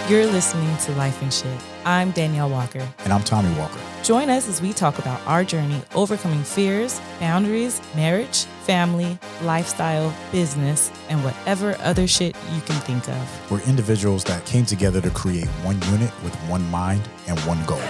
You're listening to Lyfe and Shyt. I'm Daneyel Walker. And I'm Tommy Walker. Join us as we talk about our journey overcoming fears, boundaries, marriage, family, lifestyle, business, and whatever other shit you can think of. We're individuals that came together to create one unit with one mind and one goal.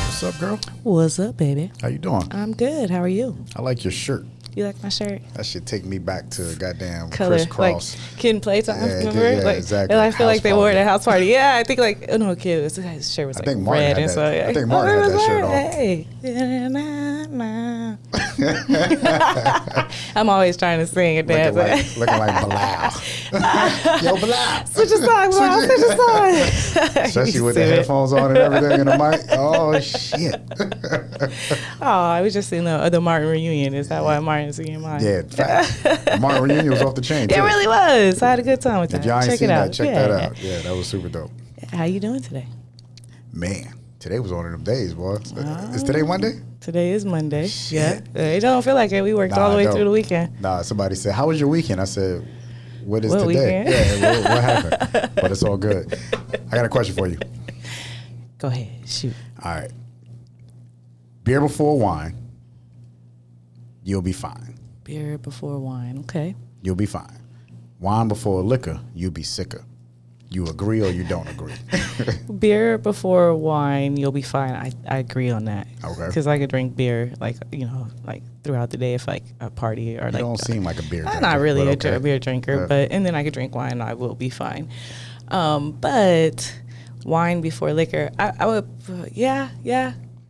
What's up, girl? What's up, baby? How you doing? I'm good. How are you? I like your shirt. You like my shirt? That should take me back to goddamn Color, crisscross. like kid playtime. Yeah, remember? yeah, like, exactly. And I feel House like they wore it party. at house party. Yeah, I think like kid. His shirt was I like think Martin red had and that. so. Yeah. I think Martin had that shirt on. Hey. I'm always trying to sing and dance. Looking like Bilal. Yo, Bilal. Switch a song, Bilal. Switch a song. Especially with the headphones on and everything and the mic. Oh, shit. Oh, I was just seeing the Martin reunion. Is that why Martin's singing mine? Yeah, fact. Martin reunion was off the chain, too. It really was. I had a good time with that. If y'all ain't Check seen it that, out. check that out. Yeah, that was super dope. How you doing today? Man, today was one of them days, boy. Is today Monday? Today is Monday. Shit. Yeah. It don't feel like it. We worked all the way through the weekend. Nah, somebody said, how was your weekend? I said, what today? Weekend? Yeah, what happened? But it's all good. I got a question for you. Go ahead. Shoot. All right. Beer before wine, you'll be fine. Beer before wine. Okay. You'll be fine. Wine before liquor, you'll be sicker. You agree or you don't agree? Beer before wine, you'll be fine. I agree on that. Okay. Because I could drink beer like throughout the day if like a party or You don't seem like a beer drinker. I'm not really but okay. a beer drinker, Yeah. and then I could drink wine. I will be fine. But wine before liquor, I would. Yeah.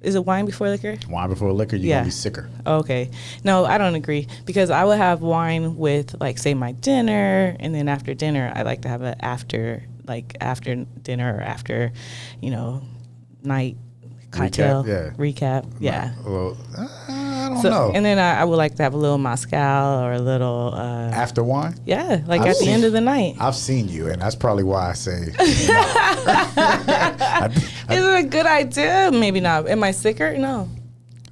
Is it wine before liquor? Wine before liquor, you're Yeah. going to be sicker. Okay. No, I don't agree because I would have wine with like say my dinner, and then after dinner I like to have it after dinner or after, night cocktail recap. Yeah. Well, I don't So know. and then I would like to have a little mezcal or a little After wine? yeah, like at the end of the night. I've seen you, and that's probably why I say Is it a good idea? Maybe not. Am I sicker? No.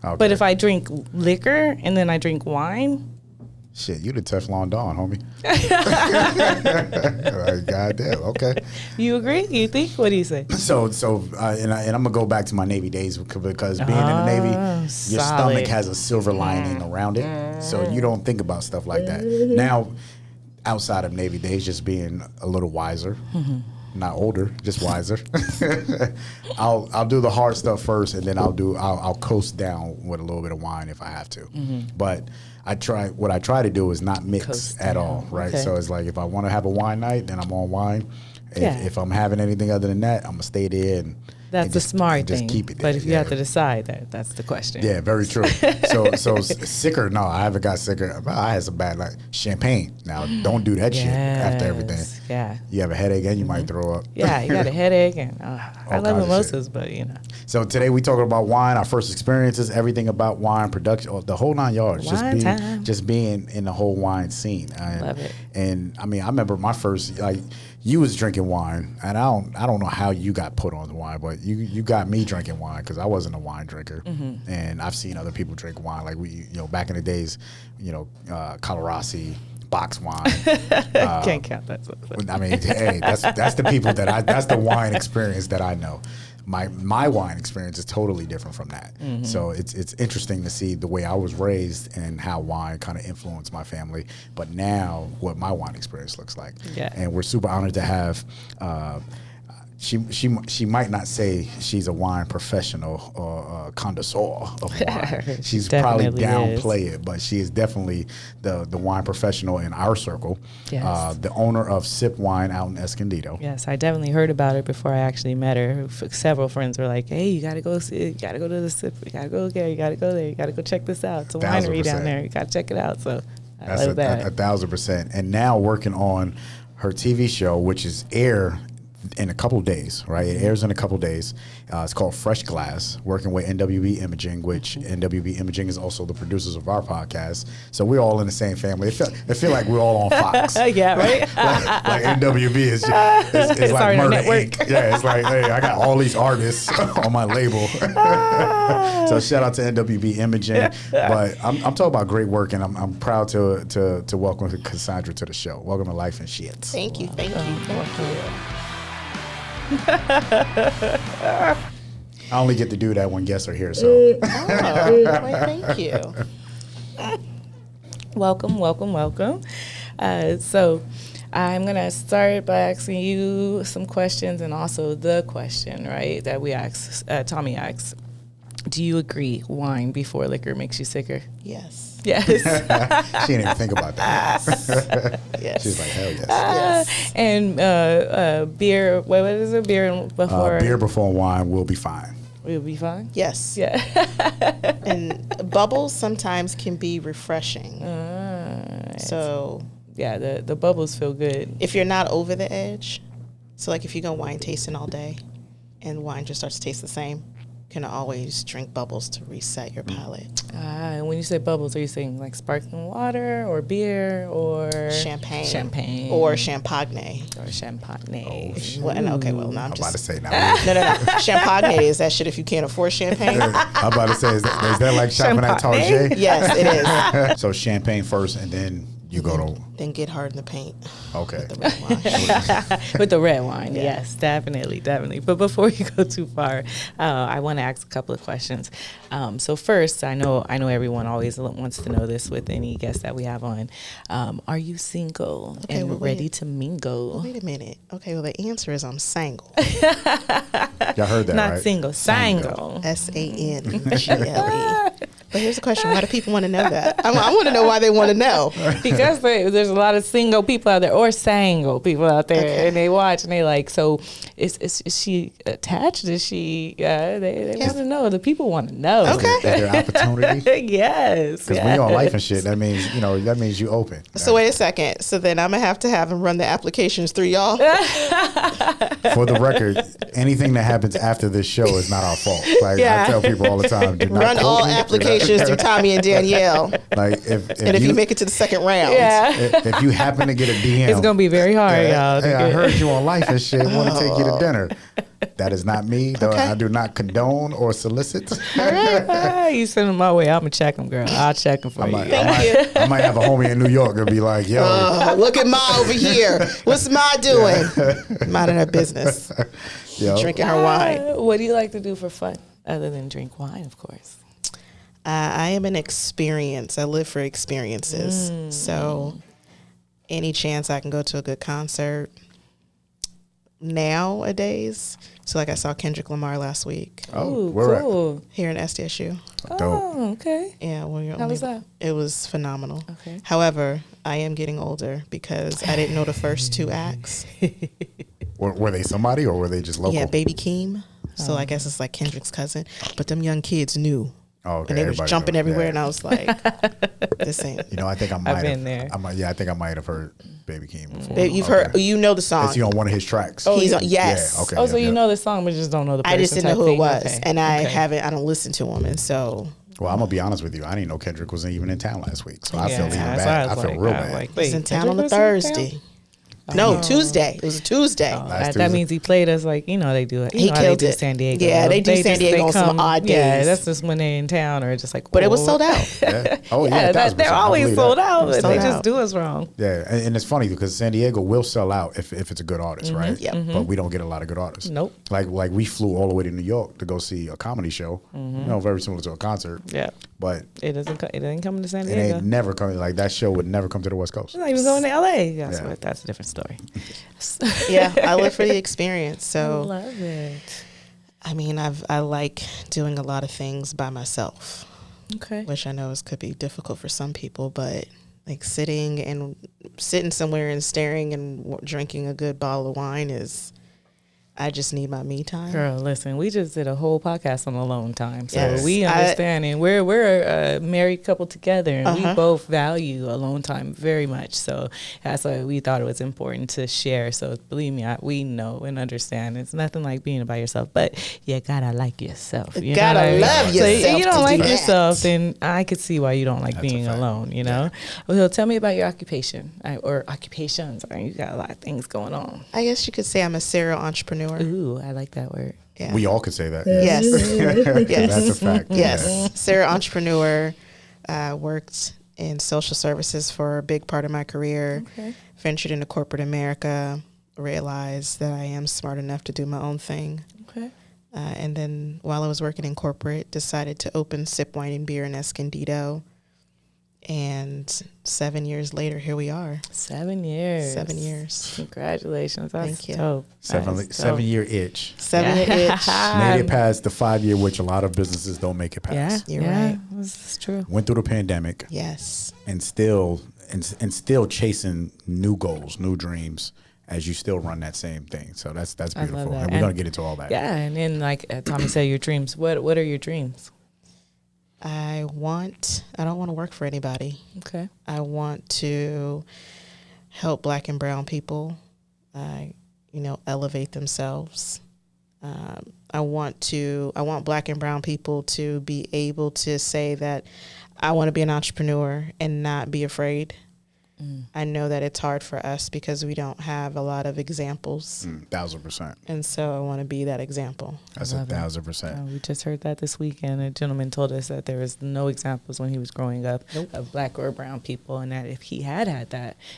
Okay. But if I drink liquor and then I drink wine, shit, you the Teflon Don, homie. Like, goddamn. Okay. you agree? You think? What do you say? So, and I'm gonna go back to my Navy days because being in the Navy, your solid. stomach has a silver lining around it, so you don't think about stuff like that. Now, outside of Navy days, just being a little wiser. Not older, just wiser. I'll do the hard stuff first, and then I'll coast down with a little bit of wine if I have to. But what I try to do is not mix Coast at down. all, right? Okay. So it's like if I want to have a wine night, then I'm on wine. Yeah. If I'm having anything other than that, I'm gonna stay there and That's and the just, smart and just thing. keep it there. But if you have to decide that's the question. Yeah, very true. So sicker? No, I haven't got sicker. I had some bad like champagne. Now don't do that shit after everything. Yeah. You have a headache and you might throw up. Yeah, you got a headache and I All love kinds of mimosas, but So today we talking about wine, our first experiences, everything about wine production, the whole 9 yards. Wine time. Just being in the whole wine scene. Love it. And I mean, I remember my first you was drinking wine, and I don't know how you got put on the wine, but you got me drinking wine because I wasn't a wine drinker, and I've seen other people drink wine like back in the days, Colorasi. Box wine. can't count that. I mean, hey, that's the people that's the wine experience that I know. My wine experience is totally different from that. So it's interesting to see the way I was raised and how wine kind of influenced my family, but now what my wine experience looks like. Yeah. And we're super honored to have. She might not say she's a wine professional or a connoisseur of wine. She's probably downplay it, but she is definitely the wine professional in our circle. Yes. The owner of Sip Wine out in Escondido. Yes, I definitely heard about it before I actually met her. Several friends were like, "Hey, you gotta go see, you gotta go to the Sip, you gotta go there, you gotta go there, you gotta go check this out. It's a winery down there. You gotta check it out." So I love that. 1,000%. And now working on her TV show, which is air in a couple of days, right? It airs in a couple of days. It's called Fresh Glass, working with NWB Imaging, which NWB Imaging is also the producers of our podcast. So we're all in the same family. It feel like we're all on Fox. Yeah, right. like NWB is like Murder Inc. Yeah, it's like, hey, I got all these artists on my label. So shout out to NWB Imaging. But I'm talking about great work, and I'm proud to welcome Cassandra to the show. Welcome to Lyfe and Shyt. Thank you. I only get to do that when guests are here, so. Thank you. Welcome. So I'm going to start by asking you some questions, and also the question, right, that we asked, Tommy asked. Do you agree wine before liquor makes you sicker? Yes. Yes. She didn't even think about that. Yes. She's like, hell yes. Yes. And beer, what is it? Beer before? Beer before wine will be fine. Will be fine? Yes. Yeah. And bubbles sometimes can be refreshing. So yeah, the bubbles feel good. if you're not over the edge, so like if you go wine tasting all day and wine just starts to taste the same, you can always drink bubbles to reset your palate. And when you say bubbles, are you saying like sparkling water or beer or Champagne. Or champagne. Or champagne. Well, and okay, well, no, I'm I'm about to just... say now. No. Champagne is that shit if you can't afford champagne. I'm about to say, is that like shopping at Champagne? Target? Yes, it is. So champagne first, and then you go to. Then get hard in the paint. Okay. The red wine. With the red wine, Yeah. yes, definitely. But before you go too far, I want to ask a couple of questions. So first, I know everyone always wants to know this with any guest that we have on. Are you single and ready to mingle? Wait a minute. Okay, well, the answer is I'm single. Y'all heard that, Not right? single, single. SANGLE. But here's the question. Why do people want to know that? I want to know why they want to know. Because there's a lot of single people out there, or single people out there, Okay. and they watch and they like. So, is she attached? Is she? They want to know. The people want to know. Okay. Is there opportunity? Yes. Because when you're on Lyfe and Shyt, that means you open. So wait a second. So then I'm going to have him run the applications through y'all. For the record, anything that happens after this show is not our fault. Like I tell people all the time, do not Run quote all me. applications through Tommy and Daneyel. Like if And if you make it to the second round. Yeah. if you happen to get a DM, It's gonna be very hard, y'all. Hey, I heard you on Lyfe and Shyt. Want to take you to dinner? That is not me. Though Okay. I do not condone or solicit. You send them my way. I'm gonna check them, girl. I'll check them for you. I might have a homie in New York and be like, yo. Look at Ma over here. What's Ma doing? Minding her business. Yo. Drinking her wine. What do you like to do for fun other than drink wine, of course? I am an experience. I live for experiences. So any chance I can go to a good concert nowadays. So like I saw Kendrick Lamar last week Oh, Ooh, where cool. here in SDSU. at? Dope. Oh, okay. Yeah, when you're How was that? It was phenomenal. Okay. However, I am getting older because I didn't know the first two acts. Were they somebody or were they just local? Yeah, Baby Keem. So I guess it's like Kendrick's cousin. But them young kids knew. Oh, okay. And they was Everybody jumping knows. everywhere, Yeah. and I was like, "This ain't." You know, I think I might have been there. I think I might have heard Baby Keem before. Babe, you've Okay. heard, you know the song. Is he on one of his tracks? He's on, yes. Yeah, okay. Oh, so yeah. you know the song, but just don't know the person. I just didn't know type who it thing? was, Okay. and I Okay. don't listen to him, and so Well, I'm gonna be honest with you. I didn't know Kendrick was even in town last week, so I Yeah, feel even that's bad. why I feel was real like, bad. he's in wait, town on a Kendrick was in Thursday. town? No, Tuesday. It was a Tuesday. Last That Tuesday. means he played us like, you know, they do it. You He know how killed they do it. San Diego. Yeah, they do San Diego on some odd Yeah, days. that's just when they're in town or just like. But it was oh. sold out. Yeah. Oh yeah, Yeah, 1,000%. they're I always believe sold that. out. Sold They just out. do us wrong. Yeah, and it's funny because San Diego will sell out if it's a good artist, right? Yep. But we don't get a lot of good artists. Nope. Like we flew all the way to New York to go see a comedy show. You know, very similar to a concert. Yeah, But it doesn't. It didn't come to San it Diego. ain't never coming. Like that show would never come to the West Coast. It's not even going to LA. That's Yeah. what. That's a different story. Yeah, I live for the experience. I So, love it. I mean, I like doing a lot of things by myself, Okay. which I know could be difficult for some people, but like sitting somewhere and staring and drinking a good bottle of wine is I just need my me time. Girl, listen, we just did a whole podcast on alone time. So Yes. we understand, and we're a married couple together, and we Uh-huh. both value alone time very much. So that's why we thought it was important to share. So believe me, we know and understand. It's nothing like being by yourself, but you gotta like yourself. You Gotta know what I mean? love So if yourself you to don't do like that. yourself, then I could see why you don't like That's a being fact. alone, you know? Well, tell me about your occupation or occupations. You got a lot of things going on. I guess you could say I'm a serial entrepreneur. Ooh, I like that word. Yeah. We all could say that. Yes. Yes. That's a fact. Yes. Serial entrepreneur. Worked in social services for a big part of my career. Okay. Ventured into corporate America. Realized that I am smart enough to do my own thing. Okay. And then while I was working in corporate, decided to open Sip Wine and Beer in Escondido. And 7 years later, here we are. 7 years. 7 years. Congratulations. That's Thank you. dope. Seven, That's dope. 7 year itch. 7 year itch. Made it past the 5 year, which a lot of businesses don't make it Yeah, past. You're yeah, right. This is true. Went through the pandemic Yes. and still chasing new goals, new dreams as you still run that same thing. So that's I love beautiful. that. And we're And- gonna get into all that. Yeah, and then like Tommy said, your dreams. What are your dreams? I don't want to work for anybody. Okay. I want to help Black and brown people, elevate themselves. I want Black and brown people to be able to say that I want to be an entrepreneur and not be afraid. I know that it's hard for us because we don't have a lot of examples. 1,000%. And so I want to be that example. That's Love it. 1,000%. We just heard that this weekend. A gentleman told us that there was no examples when he was growing up of Black or brown people, and that if he had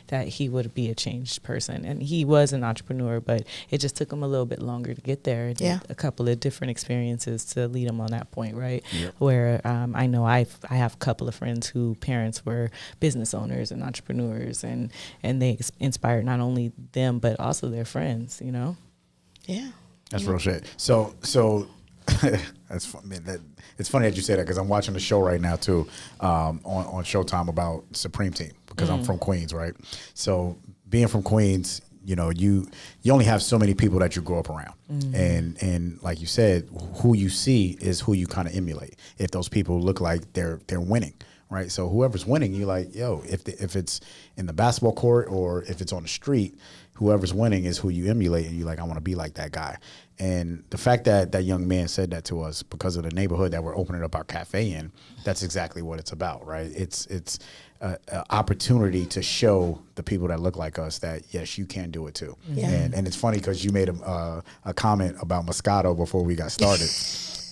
that he would be a changed person. And he was an entrepreneur, but it just took him a little bit longer to get there. Yeah. A couple of different experiences to lead him on that point, right? Yep. Where I know I have a couple of friends who parents were business owners and entrepreneurs, and they inspired not only them but also their friends. You know. Yeah. That's real shit. So that's fun. Man, it's funny that you say that because I'm watching a show right now too, on Showtime about Supreme Team because I'm from Queens, right? So being from Queens, you only have so many people that you grow up around, and like you said, who you see is who you kind of emulate. If those people look like they're winning. Right, so whoever's winning, you're like, yo. If it's in the basketball court or if it's on the street, whoever's winning is who you emulate, and you're like, I want to be like that guy. And the fact that that young man said that to us because of the neighborhood that we're opening up our cafe in, that's exactly what it's about, right? It's an opportunity to show the people that look like us that yes, you can do it too. Yeah. And it's funny because you made a comment about Moscato before we got started.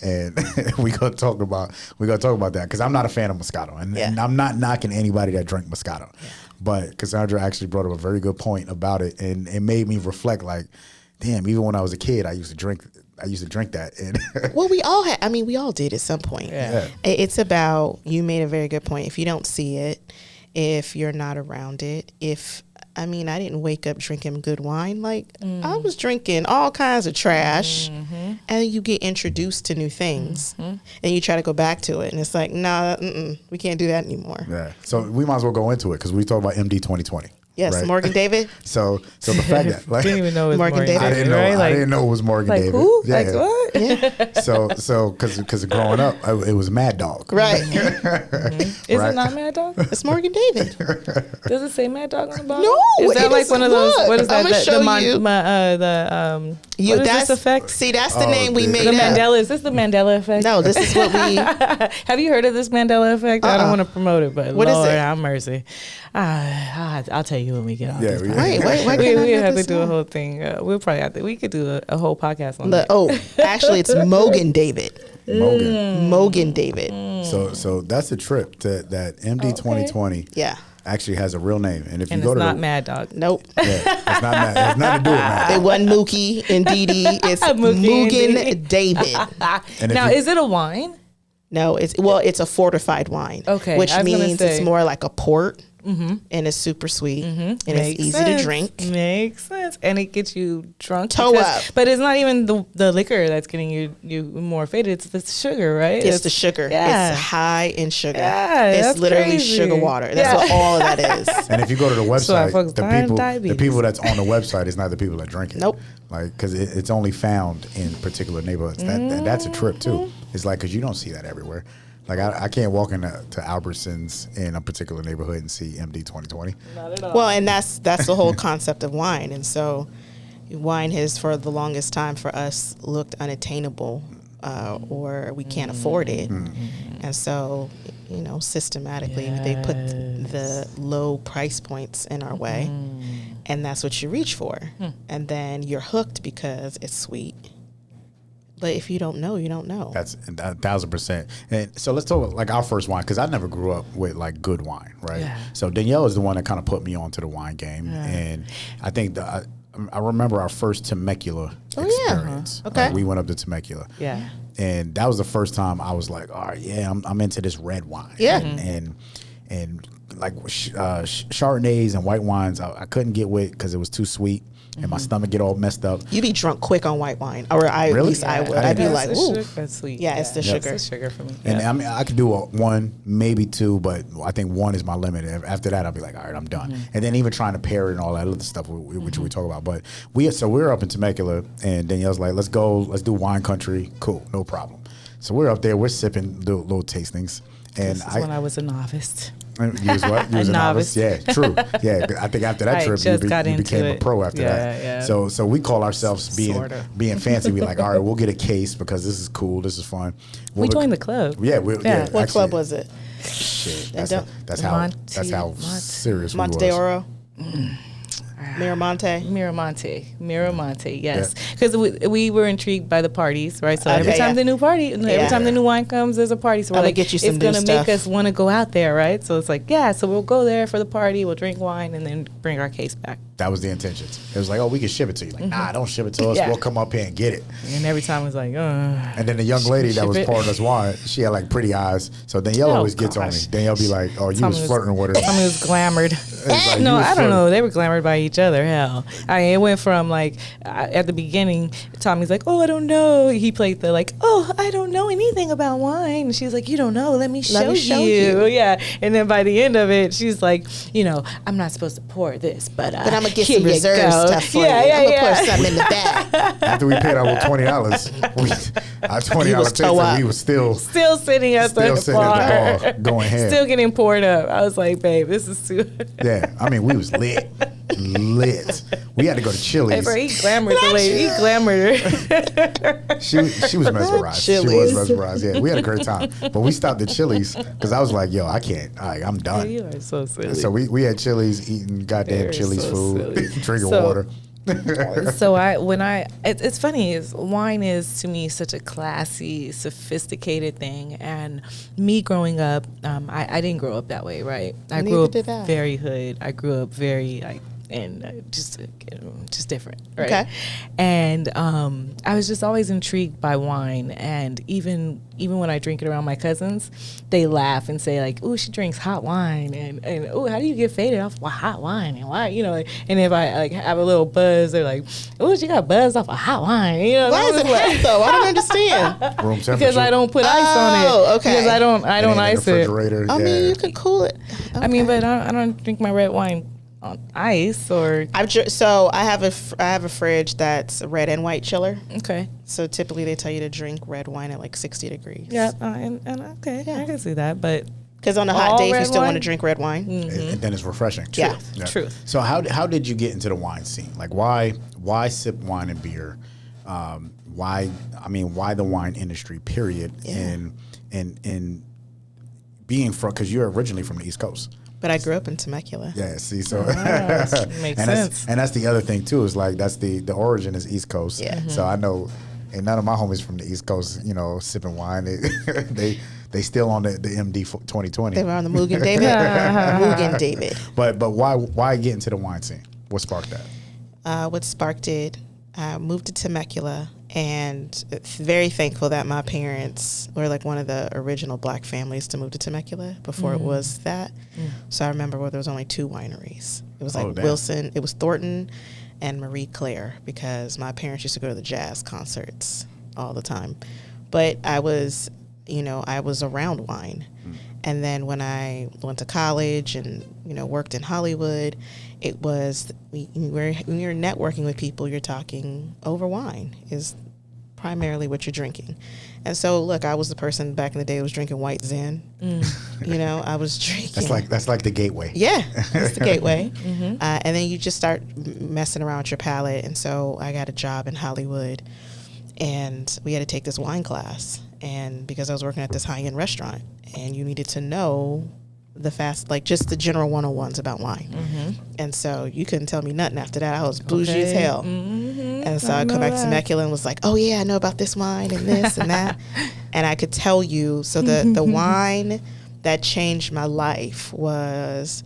And we gonna talk about that because I'm not a fan of Moscato, and I'm not knocking anybody that drank Moscato, but Cassandra actually brought up a very good point about it, and it made me reflect. Like, damn, even when I was a kid, I used to drink that. And Well, we all did at some point. Yeah. It's about, you made a very good point. If you don't see it, if you're not around it, I didn't wake up drinking good wine. Like, I was drinking all kinds of trash, and you get introduced to new things, and you try to go back to it, and it's like, nah, we can't do that anymore. yeah, so we might as well go into it because we talk about MD 2020. Yes, right? Morgan David. So the fact that like Didn't even know it was Morgan Morgan David. David. I Right? I didn't know it was Morgan Like David. who? Yeah. Like what? Yeah, So because growing up, it was Mad Dog. right. Is Right. it not Mad Dog? It's Morgan David. Does it say Mad Dog on the bottom? No, Is that it like doesn't. one of those? Look, What is that? I'ma show you. What is this effect? See, that's the name we the- made The up. Mandela. Is this the Mandela effect? No, this is what we. Have you heard of this Mandela effect? I don't want to promote it, but What is Lord it? have mercy. I'll tell you when we get off Yeah, this. we- podcast. Wait, why we can't I have to this do a one? whole thing. We'll probably have to. We could do a whole podcast on that. Actually, it's Mogan David. Mogan. Mogan David. So that's a trip to that MD 2020 Yeah. actually has a real name, and if And you go it's to not the, Mad Dog. Nope. yeah, it's not Mad. It has nothing to do with Mad. It wasn't Mookie and Dee Dee. It's Mookie and Dee Mogan David. And if Now, you- is it a wine? No, it's a fortified wine. Okay, Which I was gonna means say. it's more like a port and it's super sweet, and Makes it's easy sense. to drink. Makes sense. And it gets you drunk. Toe up. But it's not even the liquor that's getting you more faded. It's the sugar, right? It's the sugar. Yeah. It's high in sugar. Yeah, it's that's literally crazy. sugar water. That's Yeah. what all of that is. And if you go to the So our website, folks dying of the diabetes. people that's on the website is not the people that drink it. Nope. Like, because it's only found in particular neighborhoods. That's a trip too. It's like, because you don't see that everywhere. Like, I can't walk into Albertsons in a particular neighborhood and see MD 2020. Not at all. Well, and that's the whole concept of wine. And so wine has, for the longest time for us, looked unattainable, or we can't afford it. And so, systematically they put the low price points in our way, and that's what you reach for. And then you're hooked because it's sweet. But if you don't know, you don't know. That's 1,000%. And so let's talk about like our first wine, because I never grew up with like good wine, right? Yeah. So Daneyel is the one that kind of put me onto the wine game, and I think I remember our first Temecula experience. Okay. We went up to Temecula. Yeah. And that was the first time I was like, all right, yeah, I'm into this red wine. Yeah. And like Chardonnays and white wines, I couldn't get with because it was too sweet. And my stomach get all messed up. You be drunk quick on white wine, or at Really? least I would. I I'd be didn't- like, That's ooh. the sugar. That's sweet. Yeah, it's the sugar. It's the sugar for me. And Yeah. I mean, I could do one, maybe two, but I think one is my limit. After that, I'll be like, all right, I'm done. And then even trying to pair it and all that other stuff, which we talk about. But we were up in Temecula, and Danielle's like, let's do wine country. Cool, no problem. So we're up there, we're sipping little tastings. And This is when I was a novice. You was what? You was a novice? novice. Yeah, true. Yeah, I think after that I trip, just got you into became a it. pro after Yeah, that. yeah. So we call ourselves Sorta. being fancy. We like, all right, we'll get a case because this is cool, this is fun. We joined the club. Yeah, What actually, club was it? Shit, And that's how serious Monte we de was. Oro? Miramonte? Miramonte, yes. Because we were intrigued by the parties, right? So every Okay, time yeah. the new party, every Yeah. time the new wine comes, there's a party. So we're I'ma like, get you some it's new going to make stuff. us want to go out there, right? So it's like, yeah, so we'll go there for the party, we'll drink wine, and then bring our case back. That was the intention. It was like, oh, we can ship it to you. Like, nah, don't ship it to us. Yeah. We'll come up here and get it. And every time it's like, And then the young lady that Ship was it. pouring us wine, she had like pretty eyes. So Danielle Oh, always gets on me. gosh. Danielle be like, oh, you Tommy was flirting with her. Tommy was glamored. like, No, you was I don't flirting. know. They were glamored by each other. Hell, I mean, it went from like at the beginning, Tommy's like, "Oh, I don't know." He played the like, "Oh, I don't know anything about wine." And she's like, "You don't know? Let me show you." Yeah. And then by the end of it, she's like, "I'm not supposed to pour this, but But I'm going to get here some you reserve go." stuff for Yeah, you. yeah, I'm going to yeah. put something in the bag. After we paid our $20, our $20 was toe tasting, up. we was still Still sitting at Still the sitting bar, at the bar, going ham. Still getting poured up. I was like, "Babe, this is too." yeah. I mean, we was lit. We had to go to Hey, Chili's. bro, he glamored the lady. He glamored her. She was mesmerized. She was Chili's. mesmerized. Yeah, we had a great time. But we stopped at Chili's because I was like, yo, I can't. I'm done. You are so silly. So we had Chili's, eating goddamn They're Chili's so food, silly. drinking So- water. So it's funny, is wine is to me such a classy, sophisticated thing, and me growing up, I didn't grow up that way, right? I grew Neither up did I. very hood. I grew up very like and just different, right? Okay. And I was just always intrigued by wine, and even when I drink it around my cousins, they laugh and say like, "Ooh, she drinks hot wine," and "Ooh, how do you get faded off hot wine?" And why, and if I like have a little buzz, they're like, "Ooh, she got buzzed off a hot wine," Why is it hot, though? I don't understand. Room temperature. Because I don't put ice on it. Oh, okay. Because I don't And in the ice it. refrigerator. I yeah. mean, you can cool it. I mean, but I don't drink my red wine on ice or So I have a fridge that's red and white chiller. okay. So typically they tell you to drink red wine at like 60 degrees. Yeah, and okay, I can see that, but Because on a hot All day, if you red still want to wine? drink red wine, And then it's refreshing. Yeah. Truth. So how did you get into the wine scene? Like why sip wine and beer? Why the wine industry? Period. Yeah. And being from, because you're originally from the East Coast. but I grew up in Temecula. Yeah, see, so makes and sense. that's the other thing too, is like that's the origin is East Coast. Yeah. So I know, and none of my homies from the East Coast, sipping wine. They still on the MD 2020. They were on the Mugen David. Mugen David. But why get into the wine scene? What sparked that? What sparked it? I moved to Temecula, And very thankful that my parents were like one of the original Black families to move to Temecula before it was that. So I remember where there was only 2 wineries. It was like Wilson, it was Thornton and Marie Claire, because my parents used to go to the jazz concerts all the time. But I was around wine. And then when I went to college and, worked in Hollywood, it was, when you're networking with people, you're talking over wine is primarily what you're drinking. And so, look, I was the person back in the day who was drinking white Zen. I was drinking. That's like the gateway. Yeah, that's the gateway. And then you just start messing around with your palate. And so I got a job in Hollywood, and we had to take this wine class. And because I was working at this high-end restaurant, and you needed to know just the general 101s about wine. And so you couldn't tell me nothing after that. I was bougie as hell. And so I come back to Temecula and was like, oh yeah, I know about this wine and this and that. And I could tell you, so the wine that changed my life was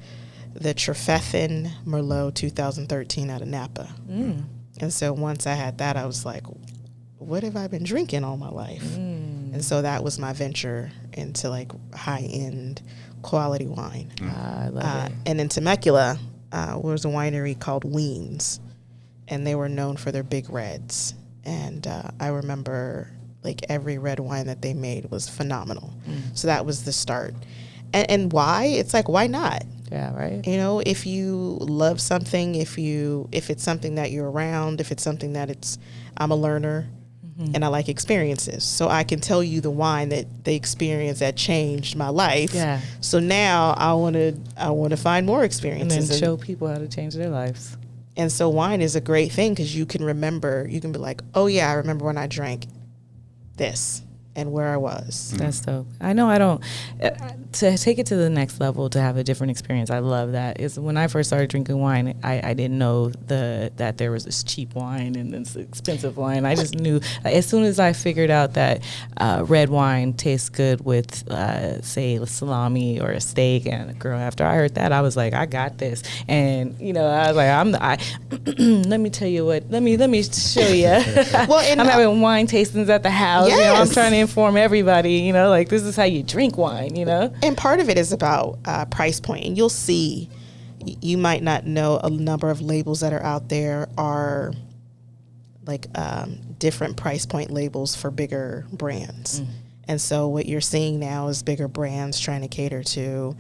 the Trefethen Merlot 2013 out of Napa. And so once I had that, I was like, what have I been drinking all my life? And so that was my venture into like high-end quality wine. I love it. And in Temecula was a winery called Weens, and they were known for their big reds. And I remember like every red wine that they made was phenomenal. So that was the start. And why? It's like, why not? Yeah, right. If you love something, if it's something that you're around, if it's something that I'm a learner. And I like experiences. So I can tell you the wine that the experience that changed my life. Yeah. So now I want to find more experiences. And then show people how to change their lives. And so wine is a great thing because you can be like, oh yeah, I remember when I drank this and where I was. That's dope. I know I don't, to take it to the next level, to have a different experience, I love that. Is when I first started drinking wine, I didn't know that there was this cheap wine and this expensive wine. I just knew, as soon as I figured out that red wine tastes good with, say, salami or a steak, and girl, after I heard that, I was like, I got this. And, I was like, let me tell you what, let me show you. Well, I'm having wine tastings at the house. Yes. I'm trying to inform everybody, like this is how you drink wine, And part of it is about price point. And you'll see, you might not know a number of labels that are out there are like different price point labels for bigger brands. And so what you're seeing now is bigger brands trying to cater to,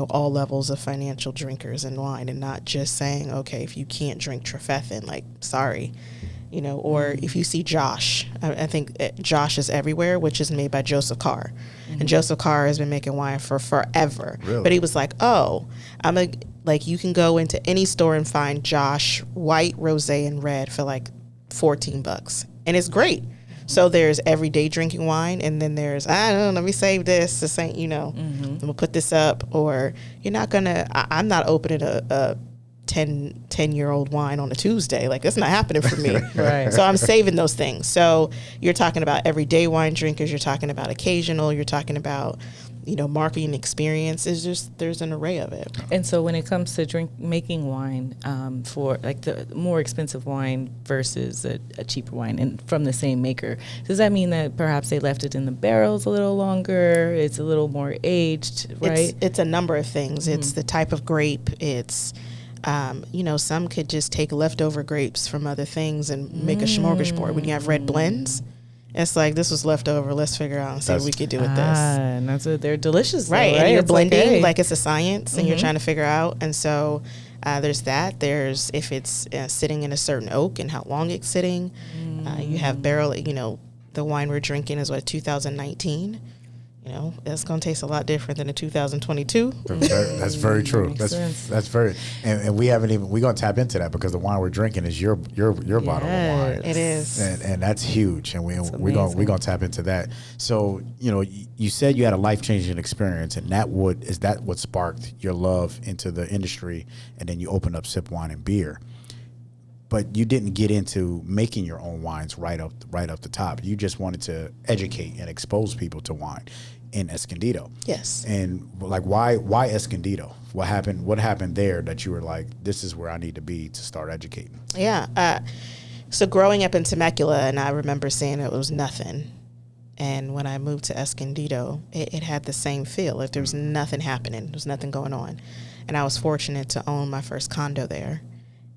all levels of financial drinkers in wine, and not just saying, okay, if you can't drink Trefethen, like, sorry. Or if you see Josh, I think Josh is Everywhere, which is made by Joseph Carr. And Joseph Carr has been making wine for forever. Really? But he was like, you can go into any store and find Josh white, rosé, and red for like $14. And it's great. So there's everyday drinking wine, and then there's, I don't know, let me save this ain't, I'm going to put this up. Or you're not going to, I'm not opening a 10-year-old wine on a Tuesday. Like, that's not happening for me. Right. So I'm saving those things. So you're talking about everyday wine drinkers. You're talking about occasional. You're talking about, marketing experience. There's an array of it. And so when it comes to making wine, for like the more expensive wine versus a cheaper wine, and from the same maker, does that mean that perhaps they left it in the barrels a little longer? It's a little more aged, right? It's a number of things. It's the type of grape. It's some could just take leftover grapes from other things and make a smorgasbord. When you have red blends, it's like, this was left over. Let's figure out and see what we could do with this. And they're delicious, right? Though, And you're it's blending like it's a science, and you're trying to figure out. And so there's that. There's if it's sitting in a certain oak and how long it's sitting. You have barrel. The wine we're drinking is 2019. It's going to taste a lot different than a 2022. That's very true. That's very, and we haven't even, we're going to tap into that because the wine we're drinking is your bottle of wine. It is. And that's huge. And we're going to tap into that. So, you said you had a life-changing experience, and is that what sparked your love into the industry? And then you opened up Sip Wine and Beer. But you didn't get into making your own wines right up the top. You just wanted to educate and expose people to wine in Escondido. Yes. And like, why Escondido? What happened there that you were like, this is where I need to be to start educating? Yeah. So growing up in Temecula, and I remember saying it was nothing. And when I moved to Escondido, it had the same feel. Like there was nothing happening. There was nothing going on. And I was fortunate to own my first condo there.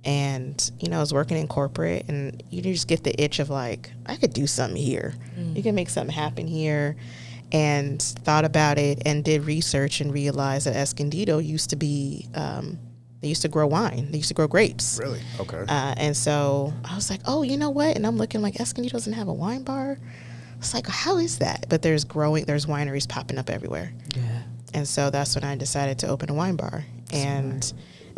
And, you know, I was working in corporate, and you just get the itch of like, I could do something here. You can make something happen here. And thought about it and did research and realized that Escondido used to be, they used to grow wine. They used to grow grapes. Really? Okay. And so I was like, oh, you know what? And I'm looking like Escondido doesn't have a wine bar. It's like, how is that? But there's wineries popping up everywhere. Yeah. And so that's when I decided to open a wine bar. And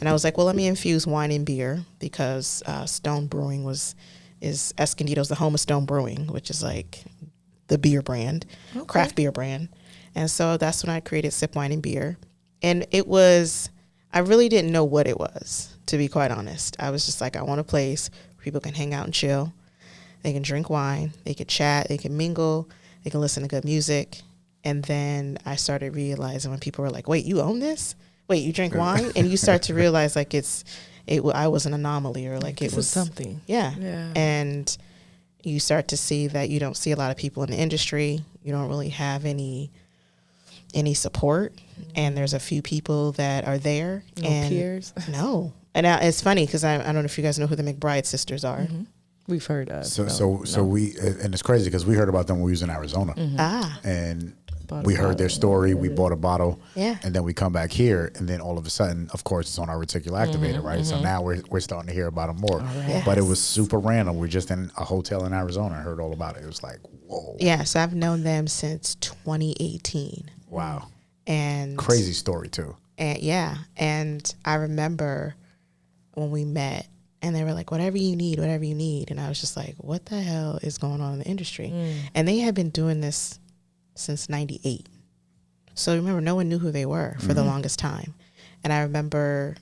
I was like, well, let me infuse wine and beer, because Stone Brewing is Escondido's the home of Stone Brewing, which is like the beer brand, craft beer brand. And so that's when I created Sip Wine and Beer. And I really didn't know what it was, to be quite honest. I was just like, I want a place where people can hang out and chill. They can drink wine, they could chat, they can mingle, they can listen to good music. And then I started realizing when people were like, wait, you own this? Wait, you drink wine? And you start to realize like I was an anomaly, or like it was something. Yeah. And you start to see that you don't see a lot of people in the industry. You don't really have any support. And there's a few people that are there. No peers. No. And it's funny because I don't know if you guys know who the McBride sisters are. Mm-hmm. We've heard of. We, and it's crazy because we heard about them when we was in Arizona. And we heard their story. We bought a bottle. Yeah. And then we come back here, and then all of a sudden, of course, it's on our reticular activator, right? So now we're starting to hear about them more. But it was super random. We're just in a hotel in Arizona and heard all about it. It was like, whoa. Yeah. So I've known them since 2018. Wow. And crazy story too. And yeah. And I remember when we met, and they were like, whatever you need. And I was just like, what the hell is going on in the industry? And they had been doing this since 98. So remember, no one knew who they were for the longest time. And I remember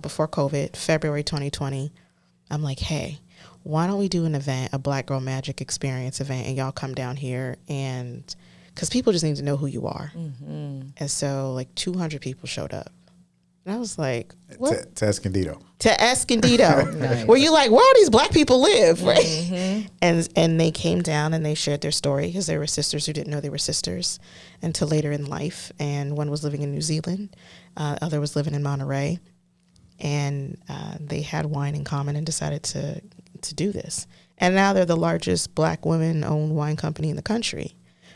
before COVID, February 2020, I'm like, hey, why don't we do an event, a Black Girl Magic Experience event, and y'all come down here, and because people just need to know who you are. And so like 200 people showed up. And I was like, what? To Escondido. To Escondido. Nice. Where you like, where all these Black people live, right? And they came down and they shared their story, because they were sisters who didn't know they were sisters until later in life. And one was living in New Zealand, other was living in Monterey. And they had wine in common and decided to do this. And now they're the largest Black women-owned wine company in the country.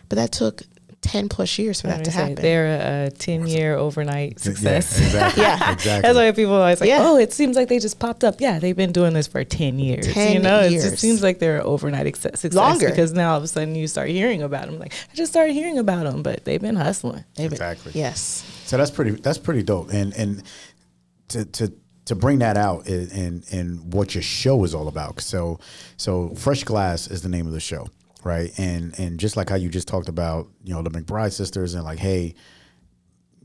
But that took 10 plus years for that to happen. They're a 10-year overnight success. Yeah, exactly. Exactly. That's why people are always like, oh, it seems like they just popped up. Yeah, they've been doing this for 10 years. 10 years. It seems like they're overnight success. Longer. Because now all of a sudden you start hearing about them. Like, I just started hearing about them, but they've been hustling. Exactly. Yes. So that's pretty dope. And to bring that out in what your show is all about. So Fresh Glass is the name of the show. Right. And just like how you just talked about, the McBride sisters, and like, hey,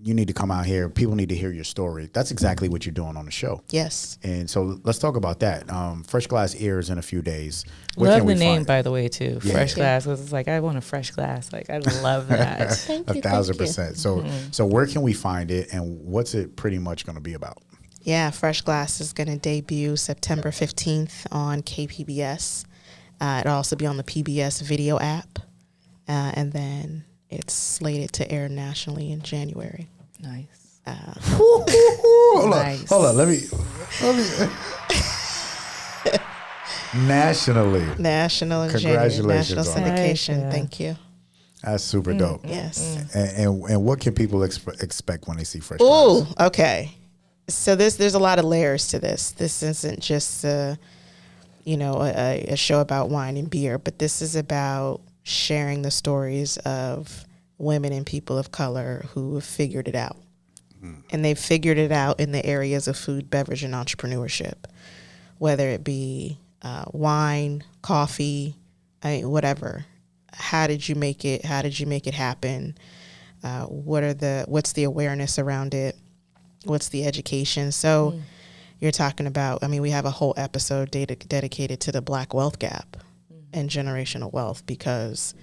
you need to come out here. People need to hear your story. That's exactly what you're doing on the show. Yes. And so let's talk about that. Fresh Glass airs in a few days. Love the name, by the way, too. Yeah. Fresh Glass. It's like, I want a fresh glass. Like, I love that. Thank you. 1,000%. So where can we find it, and what's it pretty much going to be about? Yeah, Fresh Glass is going to debut September 15th on KPBS. It'll also be on the PBS video app. And then it's slated to air nationally in January. Nice. Hold on. Let me. Nationally. National in Congratulations. National syndication. Nice, yeah. Thank you. That's super dope. Yes. And what can people expect when they see Fresh Glass? Oh, okay. So there's a lot of layers to this. This isn't just a show about wine and beer, but this is about sharing the stories of women and people of color who have figured it out. And they've figured it out in the areas of food, beverage, and entrepreneurship, whether it be wine, coffee, whatever. How did you make it? How did you make it happen? What's the awareness around it? What's the education? So you're talking about, we have a whole episode dedicated to the Black wealth gap and generational wealth, because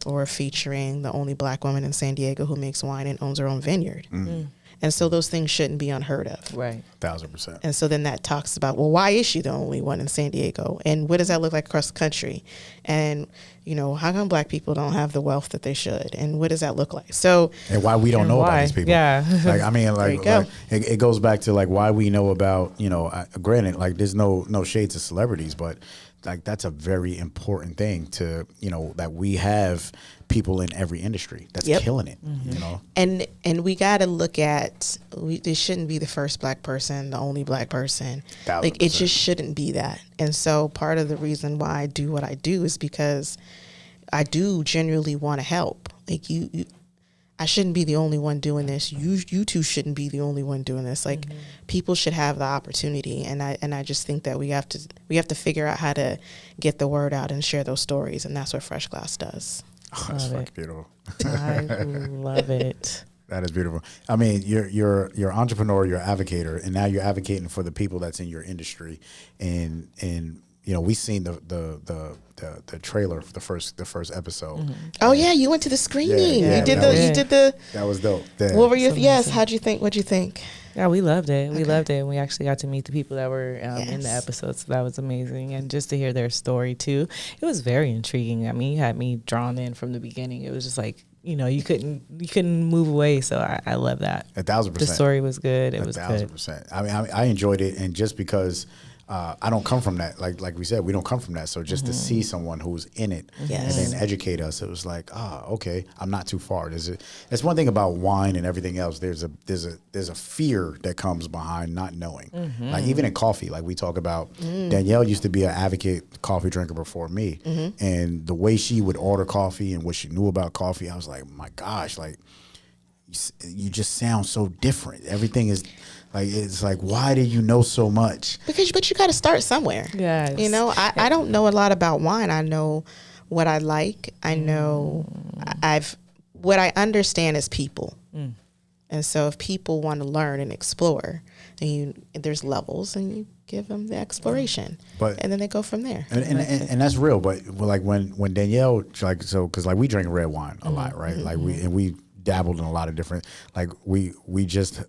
we're featuring the only Black woman in San Diego who makes wine and owns her own vineyard. And so those things shouldn't be unheard of. Right. 1,000%. And so then that talks about, well, why is she the only one in San Diego? And what does that look like across the country? And, you know, how come black people don't have the wealth that they should? And what does that look like? So, and why we don't know about these people. Yeah. Like, I mean, There you go. it goes back to like why we know about, you know, granted, like there's no shades of celebrities, but like that's a very important thing to, you know, that we have people in every industry that's killing it, you know. And we got to look at, this shouldn't be the first black person, the only black person. 1,000%. Like, it just shouldn't be that. And so part of the reason why I do what I do is because I do genuinely want to help. Like, I shouldn't be the only one doing this. You two shouldn't be the only one doing this. Like, people should have the opportunity, and I just think that we have to figure out how to get the word out and share those stories, and that's what Fresh Glass does. Oh, that's Love fucking it. beautiful. I love it. That is beautiful. I mean, you're an entrepreneur, you're an advocator, and now you're advocating for the people that's in your industry. And you know, we seen the trailer for the first episode. Oh yeah, you went to the screening. Yeah, you did that the was- you did the. That was dope. Yeah. What were your That's amazing. How'd you think? What'd you think? Yeah, we loved it. We loved it. And we actually got to meet the people that were in the Yes. episode. So that was amazing. And just to hear their story too, it was very intriguing. I mean, you had me drawn in from the beginning. It was just like, you know, you couldn't move away. So I love that. 1,000%. The story was good. It was good. 1,000%. I mean, I enjoyed it, and just because I don't come from that, like we said, we don't come from that. So just to see someone who's in it Yes. and then educate us, it was like, okay, I'm not too far. That's one thing about wine and everything else. There's a fear that comes behind not knowing. Like even in coffee, like we talk about, Danielle used to be an advocate coffee drinker before me, and the way she would order coffee and what she knew about coffee, I was like, my gosh, like you just sound so different. Everything is. Like, it's like, why do you know so much? But you got to start somewhere. Yes. You know, I don't know a lot about wine. I know what I like. I know what I understand is people. And so if people want to learn and explore, then there's levels, and you give them the exploration, and then they go from there. And that's real. But like when Danielle, like, so, cause like we drink red wine a lot, right? Like we dabbled in a lot of different, like we just,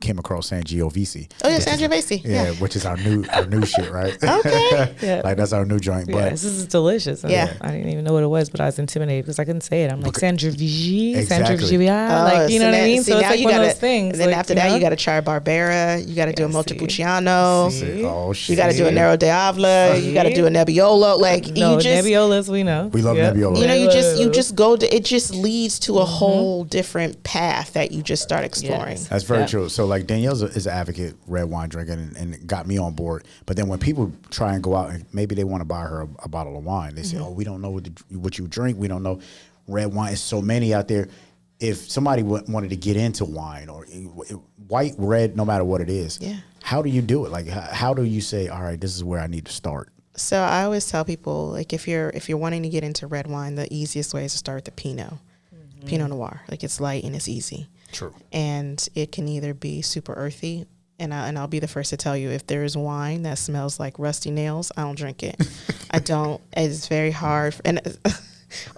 came across Sangiovese. Oh yeah, Sangiovese. Yeah, Yeah. which is our new shit, right? Okay. Yeah. Like that's our new joint. Yeah, But this is delicious. Yeah. I didn't even know what it was, but I was intimidated because I couldn't say it. I'm like Sangiovese, Exactly. Sangiovese, like, you know what I mean? So it's like one of those things. And then like, after you that, know? you got to try Barbera. You got to do a Yeah, see. Montepulciano. See? Oh shit. You got to do a Nero d'Avola. You got to do a Nebbiolo. Like No, you just, Nebbiolas, we know. We love Yep. Nebbiolo. you know, you just go to. It just leads to a whole different path that you just start exploring. Yes. That's very Yeah. true. So like Danielle's is an advocate red wine drinking and got me on board. But then when people try and go out and maybe they want to buy her a bottle of wine, they say, "Oh, we don't know what you drink. We don't know red wine. Is so many out there." If somebody wanted to get into wine or white, red, no matter what it is, Yeah. how do you do it? Like how do you say, "All right, this is where I need to start"? So I always tell people, like, if you're wanting to get into red wine, the easiest way is to start with the Pinot Noir. Like, it's light and it's easy. True. And it can either be super earthy, and I'll be the first to tell you, if there is wine that smells like rusty nails, I don't drink it. I don't. It's very hard. And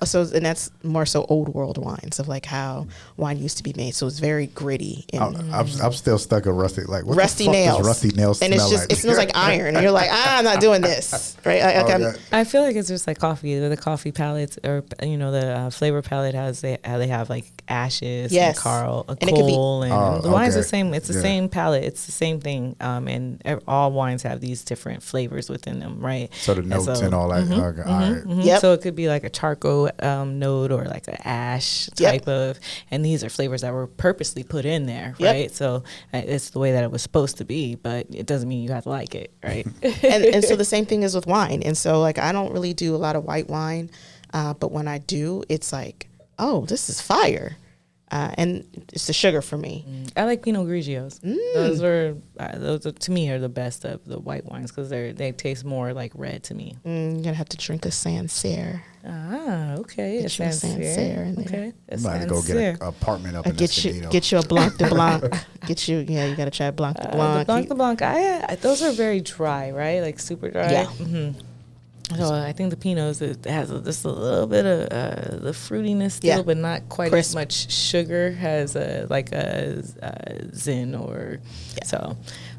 that's more so old world wines of like how wine used to be made. So it's very gritty. And I'm still stuck on rusty. Like what rusty the fuck nails. Does rusty nails and it's smell just like? it smells like iron. And you're like, I'm not doing this, right? Okay. I feel like it's just like coffee. The coffee palettes, or the flavor palette has how they have like ashes, Yes. and coal, And it could be- and Oh, the wine's the okay. same. It's the Yeah. same palette. It's the same thing. And all wines have these different flavors within them, right? So the notes and all that. Okay, all right. Yep. So it could be like a charcoal note or like an ash Yep. type of, and these are flavors that were purposely put in there, Yep. right? So it's the way that it was supposed to be, but it doesn't mean you have to like it, right? and so the same thing is with wine. And so like I don't really do a lot of white wine, but when I do, it's like, oh, this is fire. And it's the sugar for me. I like Pinot Grigios. Those are to me are the best of the white wines because they taste more like red to me. You're gonna have to drink a Sancerre. Ah, okay. Get you a Sancerre in there. Okay. I'm about to go get an apartment up in Escondido. Get you a Blanc de Blanc. You gotta try Blanc de Blanc. The Blanc de Blanc. Those are very dry, right? Like super dry. Yeah. So I think the Pinots, it has just a little bit of the fruitiness still, but not quite as much sugar. Has like a Zin or so.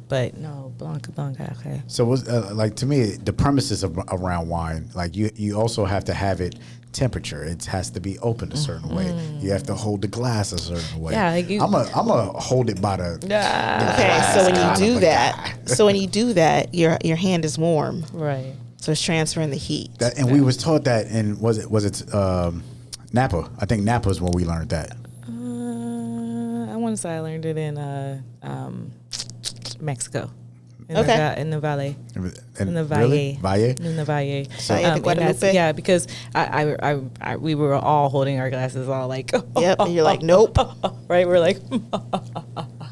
But no, Blanca, okay. So was like to me, the premises around wine, like you also have to have it temperature. It has to be open a certain way. You have to hold the glass a certain way. Yeah, like I'm a hold it by the. Okay, so when you do that, your hand is warm, right? So it's transferring the heat. And we was taught that in was it Napa? I think Napa is where we learned that. I want to say I learned it in Mexico. In the Valle. In the Valle. Really? Valle? In the Valle. So, yeah, because I we were all holding our glasses all like, yep, and you're like, nope. Right? We're like,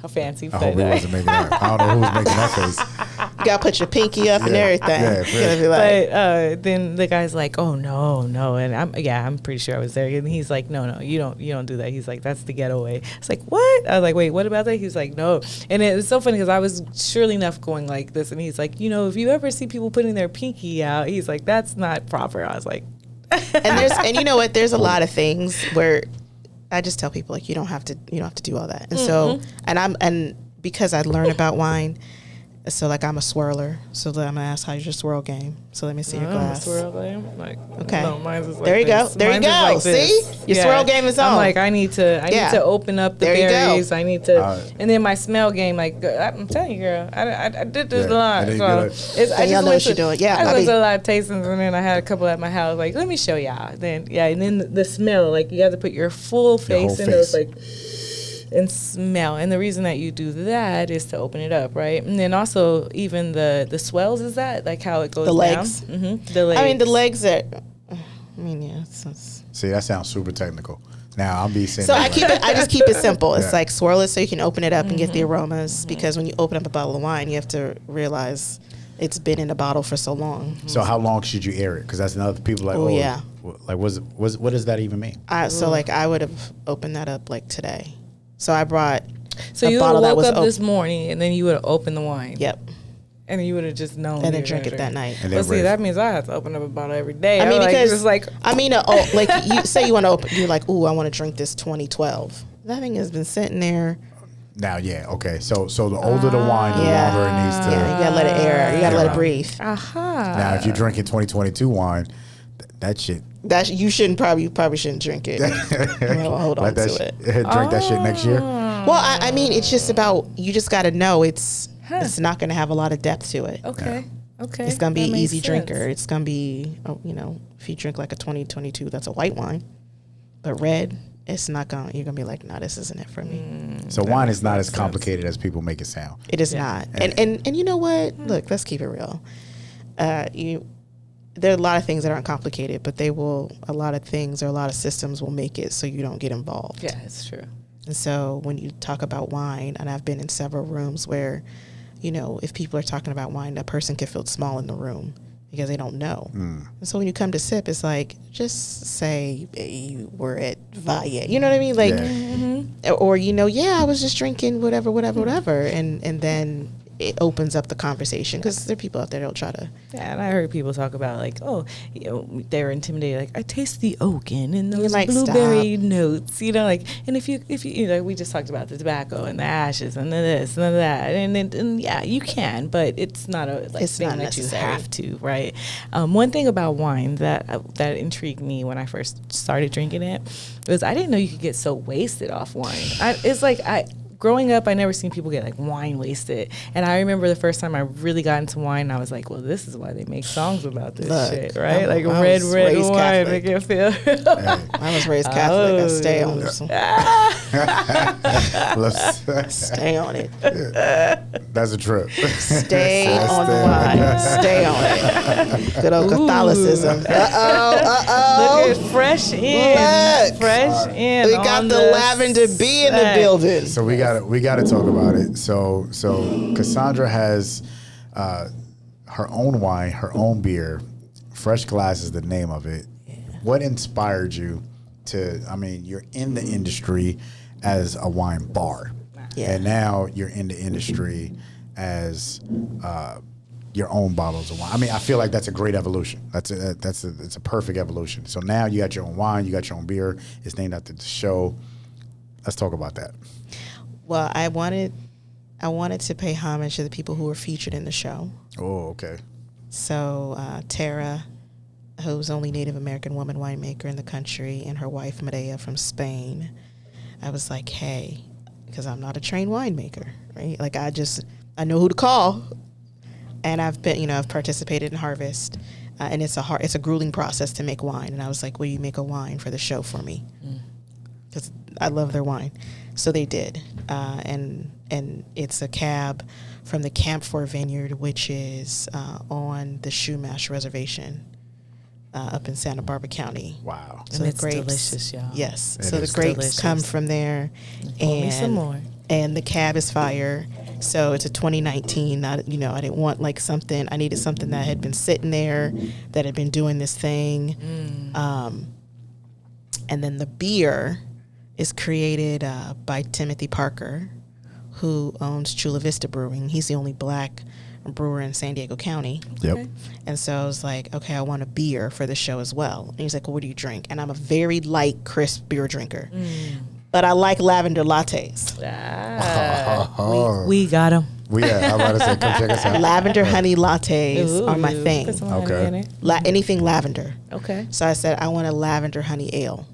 fancy. I hope he wasn't making that. I don't know who was making that face. You got to put your pinky up and everything. Yeah, be like, but then the guy's like, oh, no. And I'm pretty sure I was there. And he's like, no, you don't do that. He's like, that's the getaway. It's like, what? I was like, wait, what about that? He's like, no. And it was so funny because I was surely enough going like this. And he's like, if you ever see people putting their pinky out, he's like, that's not proper. I was like. and you know what? There's a lot of things where I just tell people, like, you don't have to do all that. And so, and because I learned about wine, so like I'm a swirler. So I'm gonna ask, how's your swirl game? So let me see your glass. Swirl game? Like, okay. No, mine's is like there you go. this. There you go. See, your swirl game is on. I'm like, I need to open up the berries. I need to, and then my smell game. Like I'm telling you, girl, I did this a lot. So I just know what you're doing. Yeah, I went to a lot of tastings, and then I had a couple at my house. Like, let me show y'all. Then and then the smell. Like you have to put your full face in those like. And smell. And the reason that you do that is to open it up, right? And then also even the swells, is that like how it goes the legs. down? Mm-hmm. The legs. I mean, the legs are, See, that sounds super technical. Now I'll be saying. So I just keep it simple. It's like swirl it so you can open it up and get the aromas. Because when you open up a bottle of wine, you have to realize it's been in the bottle for so long. So how long should you air it? Because that's another people like. Yeah. Like what does that even mean? So like I would have opened that up like today. So I brought So you would have woke up this morning and then you would have opened the wine. Yep. And you would have just known. And then drink it that night. Well, see, that means I have to open up a bottle every day. I mean, because like you say you want to open, you're like, ooh, I want to drink this 2012. That thing has been sitting there. Now, yeah, okay. So the older the wine, the longer it needs to. Yeah, you gotta let it air. You gotta let it breathe. Now, if you're drinking 2022 wine, that shit. You probably shouldn't drink it. Hold on to it. Drink that shit next year. Well, I mean, it's just about, you just got to know it's not going to have a lot of depth to it. Okay. It's going to be an easy drinker. It's going to be, if you drink like a 2022, that's a white wine. But red, it's not going to, you're going to be like, no, this isn't it for me. So wine is not as complicated as people make it sound. It is not. And you know what? Look, let's keep it real. There are a lot of things that aren't complicated, but a lot of things or a lot of systems will make it so you don't get involved. Yeah, it's true. And so when you talk about wine, and I've been in several rooms where, if people are talking about wine, that person can feel small in the room because they don't know. And so when you come to sip, it's like, just say you were at Valle. You know what I mean? Like, or, I was just drinking whatever. And then it opens up the conversation because there are people out there that'll try to. Yeah, and I heard people talk about like, they were intimidated. Like, I taste the oak and those like, blueberry notes, like, and if you we just talked about the tobacco and the ashes and the this and the that, and yeah, you can, but it's not it's thing not that necessary. You have to, right? One thing about wine that intrigued me when I first started drinking it was I didn't know you could get so wasted off wine. Growing up, I never seen people get like wine wasted. And I remember the first time I really got into wine, I was like, well, this is why they make songs about this shit, right? Like red wine, make it feel. I was raised Catholic. I stay on this one. Stay on it. That's a trip. Stay on the wine. Stay on it. Good old Catholicism. Look at fresh in. We got the lavender bee in the building. So we got to talk about it. So Cassandra has her own wine, her own beer. Fresh Glass is the name of it. Yeah. What inspired you to? I mean, you're in the industry as a wine bar, and now you're in the industry as your own bottles of wine. I mean, I feel like that's a great evolution. It's a perfect evolution. So now you got your own wine, you got your own beer. It's named after the show. Let's talk about that. Well, I wanted to pay homage to the people who were featured in the show. Oh, okay. So Tara, who's the only Native American woman winemaker in the country, and her wife Medea from Spain. I was like, hey, because I'm not a trained winemaker, right? Like I know who to call, and I've participated in harvest, and it's a grueling process to make wine. And I was like, will you make a wine for the show for me? Because I love their wine. So they did, and it's a cab from the Camphor Vineyard, which is on the Shumash Reservation up in Santa Barbara County. Wow. So it's delicious, y'all. Yes. It so the is grapes delicious. come from there. Pour me some more. And the cab is fire. So it's a 2019. I didn't want like something. I needed something that had been sitting there, that had been doing this thing. And then the beer is created by Timothy Parker, who owns Chula Vista Brewing. He's the only black brewer in San Diego County. Yep. Okay. And so I was like, okay, I want a beer for the show as well. And he's like, well, what do you drink? And I'm a very light, crisp beer drinker. But I like lavender lattes. We got them. I'm about to say, come check us out. Lavender honey lattes are my thing. Put some honey Okay. in it. Anything lavender. Okay. So I said, I want a lavender honey ale.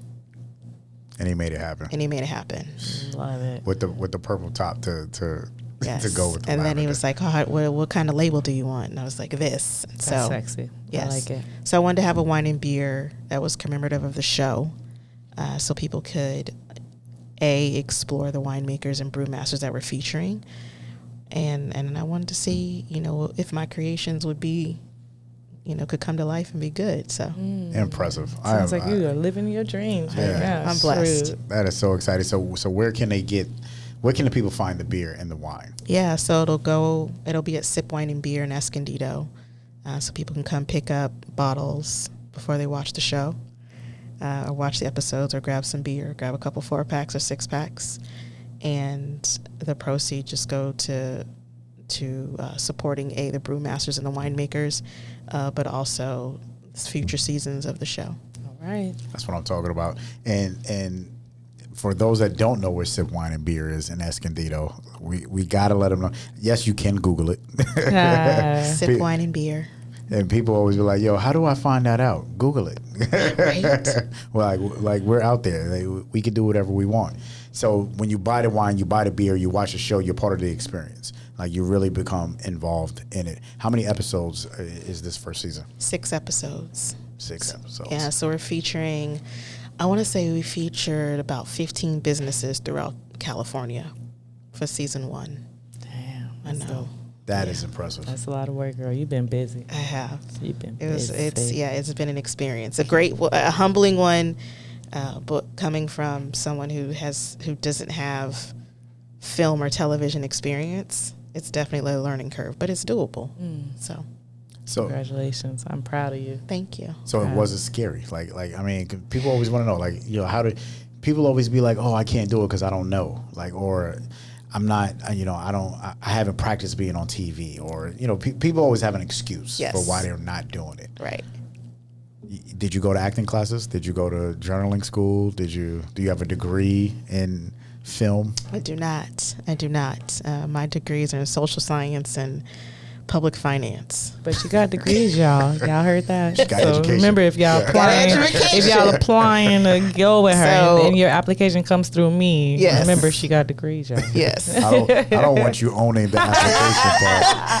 And he made it happen. And he made it happen. Love it. With the purple top to Yes. to go with the and then he lavender. was like, oh, what kind of label do you want? And I was like, this. That's sexy. Yes. I like it. So I wanted to have a wine and beer that was commemorative of the show, so people could explore the winemakers and brewmasters that we're featuring, and I wanted to see if my creations would be could come to life and be good. So Impressive. Sounds like you are living your dreams right now. I'm blessed. Shoot. That is so exciting. So where can the people find the beer and the wine? Yeah, so it'll be at Sip Wine and Beer in Escondido, so people can come pick up bottles before they watch the show, or watch the episodes, or grab some beer, grab a couple 4-packs or 6-packs, and the proceeds just go to supporting the brewmasters and the winemakers, but also future seasons of the show. All right. That's what I'm talking about. And for those that don't know where Sip Wine and Beer is in Escondido, we gotta let them know. Yes, you can Google it. Sip Wine and Beer. And people always be like, "Yo, how do I find that out?" Google it. Right. Well, like we're out there. We can do whatever we want. So when you buy the wine, you buy the beer, you watch the show, you're part of the experience. Like you really become involved in it. How many episodes is this first season? 6 episodes. 6 episodes. Yeah, so we're featuring, I want to say we featured about 15 businesses throughout California for season 1. Damn. I know. That is impressive. That's a lot of work, girl. You've been busy. I have. You've been It's busy. it's been an experience, a humbling one, but coming from someone who doesn't have film or television experience, it's definitely a learning curve, but it's doable. So Congratulations. I'm proud of you. thank you. So it wasn't scary. Like I mean, people always want to know, like, how do people always be like, oh, I can't do it because I don't know, like, or I'm not, I haven't practiced being on TV, or people always have an excuse Yes. for why they're not doing it. Right. Did you go to acting classes? Did you go to journaling school? Do you have a degree in film? I do not. My degrees are in social science and public finance. But you got degrees, y'all. Y'all heard that? She got so education. remember, if y'all applying to go with her, So- and your application comes through me, Yes. remember she got degrees, y'all. Yes. I don't want you owning the application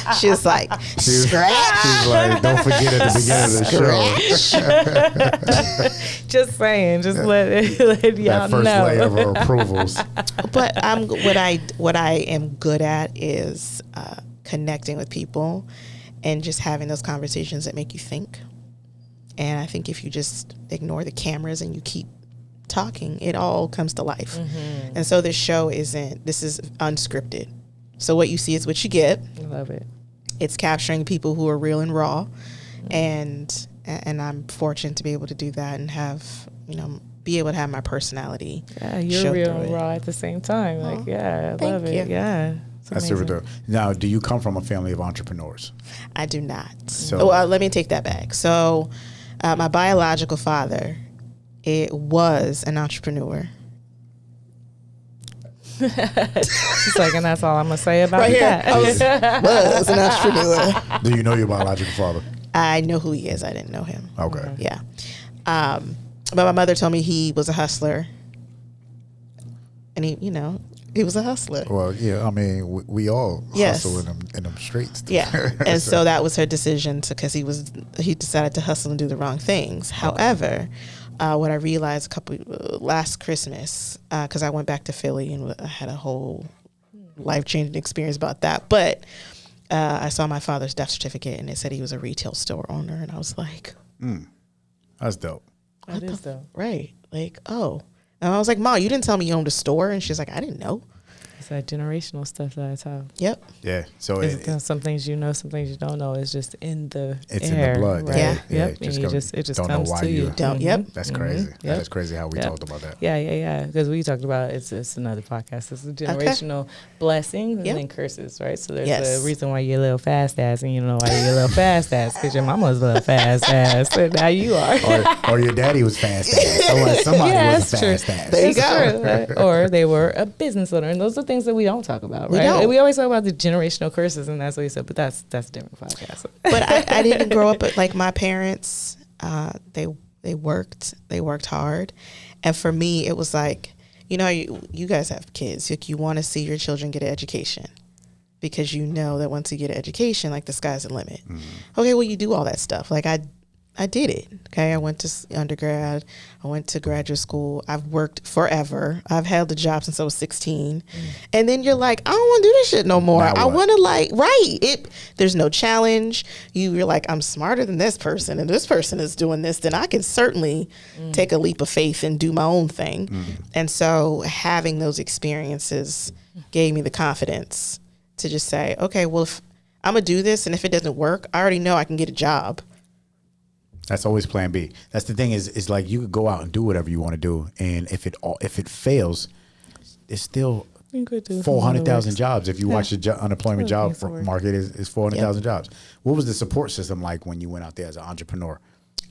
part. She's like, She's scratch. like, don't forget at the beginning of the show. Just saying, just let y'all That first know. layer of her approvals. But what I am good at is connecting with people and just having those conversations that make you think. And I think if you just ignore the cameras and you keep talking, it all comes to life. Mm-hmm. And so this is unscripted. So what you see is what you get. I love it. It's capturing people who are real and raw, and I'm fortunate to be able to do that and have be able to have my personality. Yeah, you're show real through and it. raw at the same time. Like, Oh, yeah, I thank love it. you. Yeah. That's super dope. Now, do you come from a family of entrepreneurs? I do not. So Let me take that back. So my biological father, it was an entrepreneur. She's like, and that's all I'm gonna say about Right here. that. Was an entrepreneur. do you know your biological father? I know who he is. I didn't know him. Okay. Yeah. But my mother told me he was a hustler. And he was a hustler. Well, yeah, I mean, we all hustle in them streets. Yeah. And so that was her decision because he decided to hustle and do the wrong things. However, what I realized last Christmas, because I went back to Philly and I had a whole life-changing experience about that. But I saw my father's death certificate and it said he was a retail store owner. And I was like, that's dope. That is dope. Right. Like, oh. And I was like, Ma, you didn't tell me you owned a store. And she's like, I didn't know. It's that generational stuff that I talk. Yep. Yeah. So some things you know, some things you don't know. It's just in the it's air, in the blood. right? Yeah. Yep. And it just don't know comes why to you. Don't. Yep. That's crazy. Yep. That is crazy how we talked about that. Yeah. Because we talked about it's another podcast. It's a generational blessings and then curses, right? So there's a reason why you're a little fast ass, and you know why you're a little fast ass because your mama was a little fast ass, and now you are. Or your daddy was fast ass. Somebody was a fast ass. There you go. True, right? Or they were a business owner, and those are things that we don't talk about, right? don't. We always talk about the generational curses, and that's what you said, but that's a different podcast. But I didn't grow up like my parents. They worked hard, and for me, it was like, you guys have kids. Like, you want to see your children get an education because you know that once you get an education, like the sky's the limit. Okay, well, you do all that stuff. Like I did it. Okay, I went to undergrad. I went to graduate school. I've worked forever. I've held a job since I was 16. And then you're like, I don't want to do this shit no more. I want to there's no challenge. You're like, I'm smarter than this person, and this person is doing this. Then I can certainly take a leap of faith and do my own thing. And so having those experiences gave me the confidence to just say, okay, well, if I'm gonna do this, and if it doesn't work, I already know I can get a job. That's always plan B. That's the thing is like you could go out and do whatever you want to do, and if it fails, it's still 400,000 jobs. If you watch the unemployment job market, is 400,000 jobs. What was the support system like when you went out there as an entrepreneur?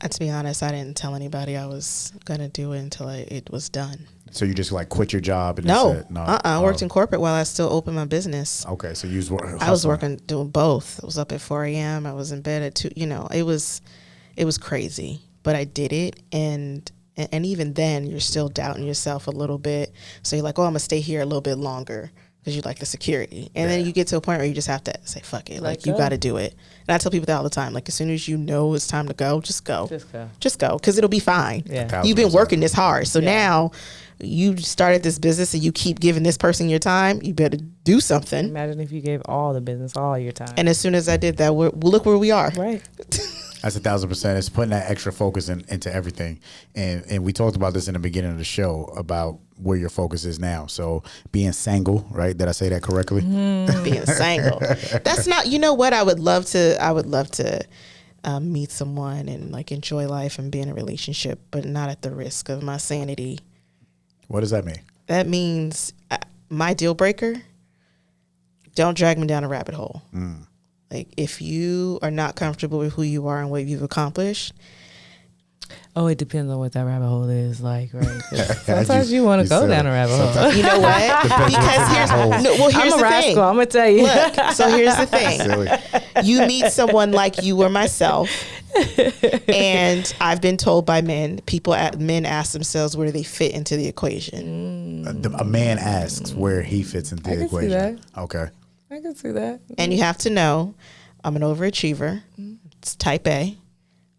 To be honest, I didn't tell anybody I was gonna do it until it was done. So you just like quit your job? And No, said, I worked in corporate while I still opened my business. Okay, so you I was working doing both. I was up at 4 a.m. I was in bed at 2. It was crazy, but I did it, and even then, you're still doubting yourself a little bit. So you're like, oh, I'm gonna stay here a little bit longer because you like the security, and then you get to a point where you just have to say, fuck it, like you got to do it. And I tell people that all the time, like as soon as you know it's time to go, just go, because it'll be fine. Yeah. You've been working this hard, so now you started this business and you keep giving this person your time. You better do something. Imagine if you gave all the business all your time. And as soon as I did that, look where we are. Right. That's 1,000%. It's putting that extra focus into everything. And we talked about this in the beginning of the show about where your focus is now. So being single, right? Did I say that correctly? Being single. That's not, you know what? I would love to meet someone and like enjoy life and be in a relationship, but not at the risk of my sanity. What does that mean? That means my deal breaker, don't drag me down a rabbit hole. Like, if you are not comfortable with who you are and what you've accomplished. Oh, it depends on what that rabbit hole is like, right? Sometimes you want to go down a rabbit hole. You know what? Because here's I'm a rascal, thing. I'm going to tell you. Look, so here's the thing. You meet someone like you or myself, and I've been told by men ask themselves where do they fit into the equation. A man asks where he fits into the equation. See that. Okay. I can see that. And you have to know, I'm an overachiever. It's type A.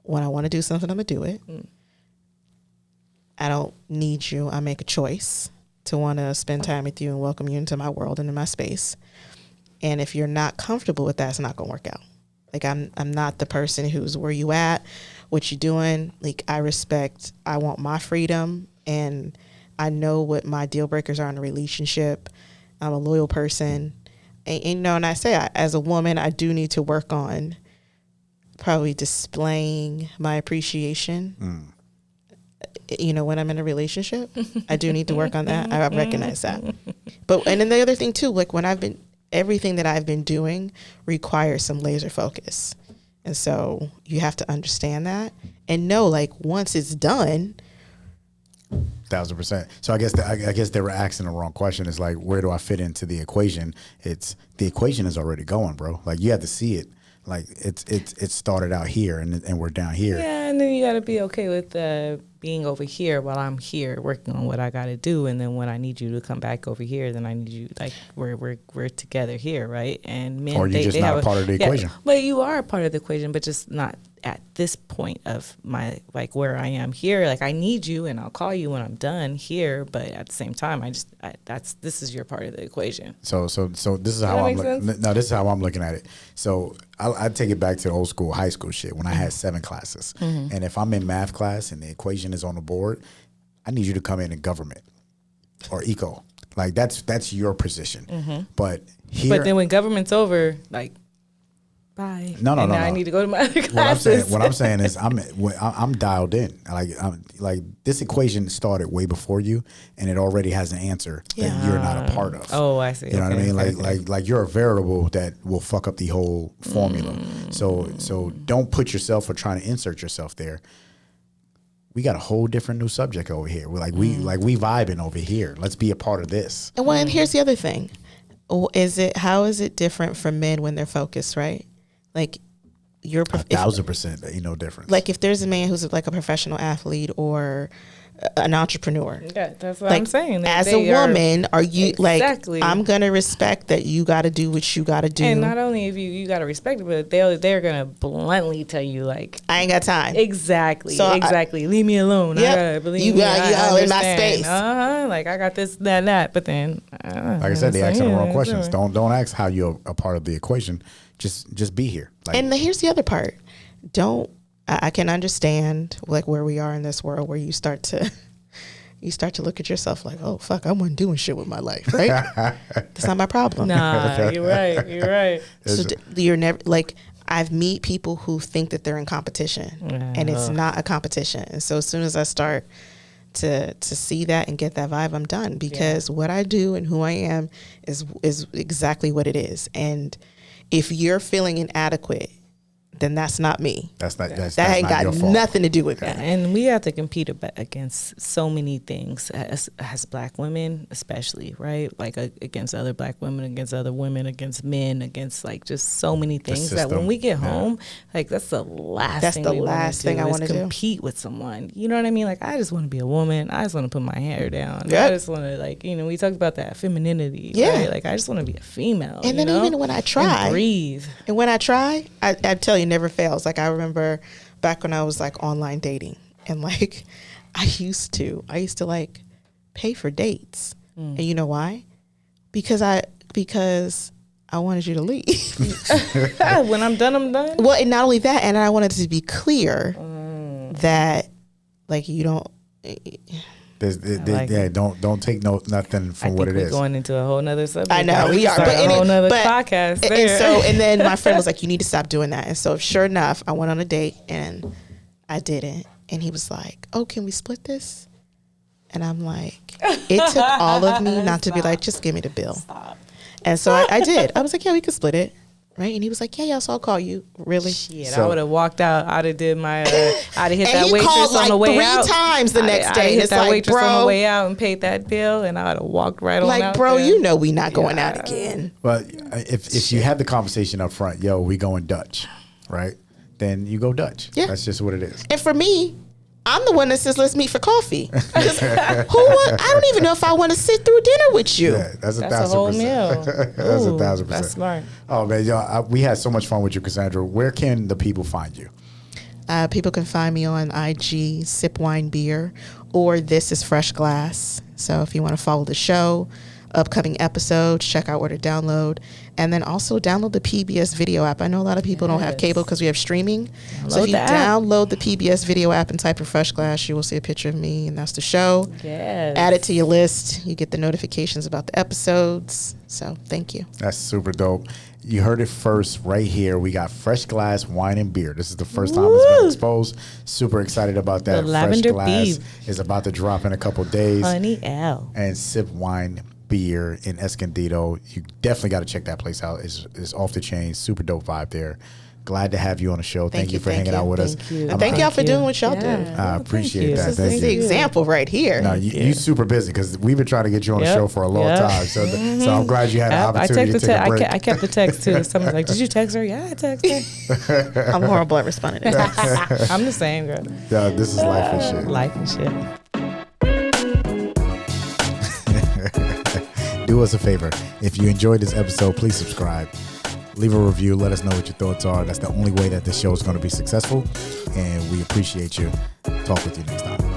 When I want to do something, I'm going to do it. I don't need you. I make a choice to want to spend time with you and welcome you into my world and in my space. And if you're not comfortable with that, it's not going to work out. Like, I'm not the person who's where you at, what you doing. Like, I want my freedom, and I know what my deal breakers are in a relationship. I'm a loyal person. And I say, as a woman, I do need to work on probably displaying my appreciation. When I'm in a relationship, I do need to work on that. I recognize that. And then the other thing too, like when I've been everything that I've been doing requires some laser focus. And so you have to understand that and know, like, once it's done. 1,000%. So I guess they were asking the wrong question. It's like, where do I fit into the equation? It's the equation is already going, bro. Like, you have to see it. Like, it started out here and we're down here. Yeah, and then you got to be okay with being over here while I'm here working on what I got to do, and then when I need you to come back over here, then I need you, like, we're together here, right? And men, or you're just not a part of the equation. But you are a part of the equation, but just not at this point of my, like, where I am here. Like, I need you, and I'll call you when I'm done here, but at the same time, this is your part of the equation. So this is how this is how I'm looking at it. So I take it back to the old school high school shit when I had 7 classes, and if I'm in math class and the equation is on the board, I need you to come in government or eco. Like, that's your position. But here, but then when government's over, like, bye. No. I need to go to my other classes. What I'm saying is I'm dialed in. Like this equation started way before you, and it already has an answer that you're not a part of. Oh, I see. You know what I mean? Like you're a variable that will fuck up the whole formula. So don't put yourself or trying to insert yourself there. We got a whole different new subject over here. We're we vibing over here. Let's be a part of this. And here's the other thing. How is it different from men when they're focused, right? Like, you're 1,000% ain't no difference. Like, if there's a man who's like a professional athlete or an entrepreneur, yeah, that's what I'm saying. As a woman, are you exactly. Like, I'm gonna respect that you got to do what you got to do, and not only if you got to respect it, but they're gonna bluntly tell you, like, I ain't got time. Exactly, leave me alone. Yep. You all in my space. Like, I got this, that. But then, like I said, they asking the wrong questions. Don't ask how you're a part of the equation. Just be here. Like, and here's the other part. I can understand, like, where we are in this world where you start to look at yourself like, oh fuck, I wasn't doing shit with my life, right? That's not my problem. Nah, you're right. So you're never, like, I've met people who think that they're in competition, and it's not a competition. And so as soon as I start to see that and get that vibe, I'm done, because what I do and who I am is exactly what it is. And if you're feeling inadequate, then that's not me. That ain't got nothing to do with that. And we have to compete against so many things as Black women, especially, right? Like, against other Black women, against other women, against men, against, like, just so many things that when we get home, like, that's the last thing I want to do. Compete with someone. You know what I mean? Like, I just want to be a woman. I just want to put my hair down. Yep. I just want to, like, we talked about that femininity. Yeah. Right? Like, I just want to be a female. And then even when I try, and breathe. And when I try, I tell you, never fails. Like, I remember back when I was, like, online dating, and, like, I used to like pay for dates. And you know why? Because I wanted you to leave. When I'm done, I'm done. Well, and not only that, and I wanted to be clear that, like, you don't. Don't take nothing from what it is. Going into a whole nother subject. I know we are, but a whole nother podcast. And then my friend was like, "You need to stop doing that." And so, sure enough, I went on a date and I didn't. And he was like, "Oh, can we split this?" And I'm like, it took all of me not to be like, "Just give me the bill." Stop. And so I did. I was like, "Yeah, we could split it." Right? And he was like, yeah, so I'll call you. Really? Shit, so, I would have walked out. I'd have did my, I'd have hit that waitress on the way out. 3 times the next day. I'd hit that waitress on the way out and paid that bill, and I would have walked right on out. Like, bro, you know we not going out again. But if you have the conversation up front, yo, we going Dutch, right? Then you go Dutch. Yeah. That's just what it is. And for me, I'm the one that says, let's meet for coffee. I don't even know if I want to sit through dinner with you. Yeah, that's a whole 1,000%. meal. That's 1,000%. That's smart. Oh, man, y'all, we had so much fun with you, Cassandra. Where can the people find you? People can find me on IG, Sip Wine Beer, or This is Fresh Glass. So if you want to follow the show, upcoming episodes, check out where to download. And then also download the PBS video app. I know a lot of people don't have cable because we have streaming. So if you download the PBS video app and type in Fresh Glass, you will see a picture of me, and that's the show. Yes. Add it to your list. You get the notifications about the episodes. So thank you. That's super dope. You heard it first right here. We got Fresh Glass Wine and Beer. This is the first time it's been exposed. Super excited about that. The Lavender Fresh Glass Beef is about to drop in a couple days. Honey L. And Sip Wine beer in Escondido. You definitely got to check that place out. It's off the chain, super dope vibe there. Glad to have you on the show. Thank you for hanging out with us. And thank y'all for doing what y'all do. I appreciate that. This is the example right here. No, you super busy because we've been trying to get you on the show for a long time. So I'm glad you had the opportunity to take a break. I kept the text too. Someone's like, "Did you text her?" Yeah, I texted her. I'm horrible at responding to texts. I'm the same, girl. Yeah, this is Lyfe and Shyt. Lyfe and Shyt. Do us a favor. If you enjoyed this episode, please subscribe. Leave a review. Let us know what your thoughts are. That's the only way that this show is going to be successful. And we appreciate you. Talk with you next time.